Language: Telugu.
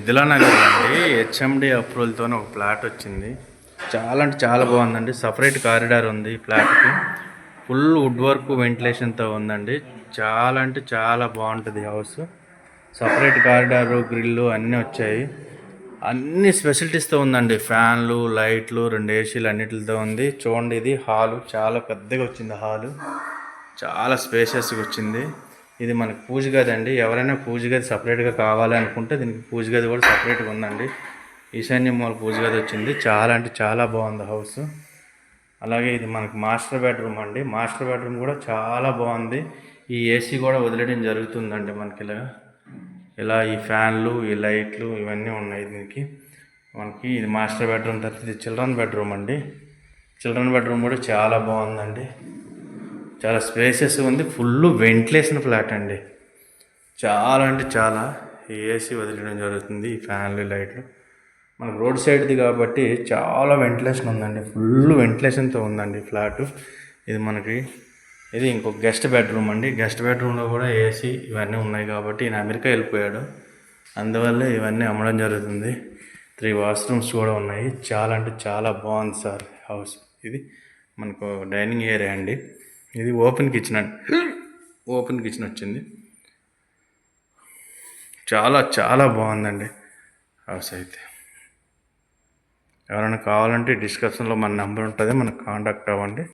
మిథిలా నగర్ అండి హెచ్ఎండి అప్రూవల్తో ఒక ఫ్లాట్ వచ్చింది. చాలా అంటే చాలా బాగుందండి. సపరేట్ కారిడార్ ఉంది ఈ ఫ్లాట్కి. ఫుల్ వుడ్ వర్క్ వెంటిలేషన్తో ఉందండి. చాలా అంటే చాలా బాగుంటుంది హౌస్. సపరేట్ కారిడారు, గ్రిల్లు అన్నీ వచ్చాయి. అన్ని ఫెసిలిటీస్తో ఉందండి. ఫ్యాన్లు, లైట్లు, 2 ఏసీలు అన్నిటితో ఉంది. చూడండి, ఇది హాలు చాలా పెద్దగా వచ్చింది. హాలు చాలా స్పేషియస్గా వచ్చింది. ఇది మనకి పూజ గది అండి. ఎవరైనా పూజ గది సపరేట్గా కావాలి అనుకుంటే దీనికి పూజ గది కూడా సపరేట్గా ఉందండి. ఈశాన్య మూల పూజ గది వచ్చింది. చాలా అంటే చాలా బాగుంది హౌస్. అలాగే ఇది మనకి మాస్టర్ బెడ్రూమ్ అండి. మాస్టర్ బెడ్రూమ్ కూడా చాలా బాగుంది. ఈ ఏసీ కూడా వదిలేయడం జరుగుతుందండి. మనకి ఇలా ఈ ఫ్యాన్లు, ఈ లైట్లు ఇవన్నీ ఉన్నాయి దీనికి. మనకి ఇది మాస్టర్ బెడ్రూమ్. తర్వాత ఇది చిల్డ్రన్ బెడ్రూమ్ అండి. చిల్డ్రన్ బెడ్రూమ్ కూడా చాలా బాగుందండి. చాలా స్పేసెస్ ఉంది. ఫుల్ వెంటిలేషన్ ఫ్లాట్ అండి. చాలా అంటే చాలా ఏసీ వదిలేయడం జరుగుతుంది. ఈ ఫ్యాన్లు, లైట్లు మనకు రోడ్ సైడ్ది కాబట్టి చాలా వెంటిలేషన్ ఉందండి. ఫుల్ వెంటిలేషన్తో ఉందండి ఫ్లాట్. ఇది మనకి ఇది ఇంకొక గెస్ట్ బెడ్రూమ్ అండి. గెస్ట్ బెడ్రూమ్లో కూడా ఏసీ ఇవన్నీ ఉన్నాయి కాబట్టి ఈయన అమెరికా వెళ్ళిపోయాడు. అందువల్ల ఇవన్నీ అమ్మడం జరుగుతుంది. 3 వాష్రూమ్స్ కూడా ఉన్నాయి. చాలా అంటే చాలా బాగుంది సార్ హౌస్. ఇది మనకు డైనింగ్ ఏరియా అండి. ఇది ఓపెన్ కిచెన్ అండి. ఓపెన్ కిచెన్ వచ్చింది. చాలా చాలా బాగుందండి హౌస్ అయితే. ఎవరైనా కావాలంటే డిస్క్రిప్షన్లో మన నెంబర్ ఉంటుంది, మనకు కాంటాక్ట్ అవ్వండి.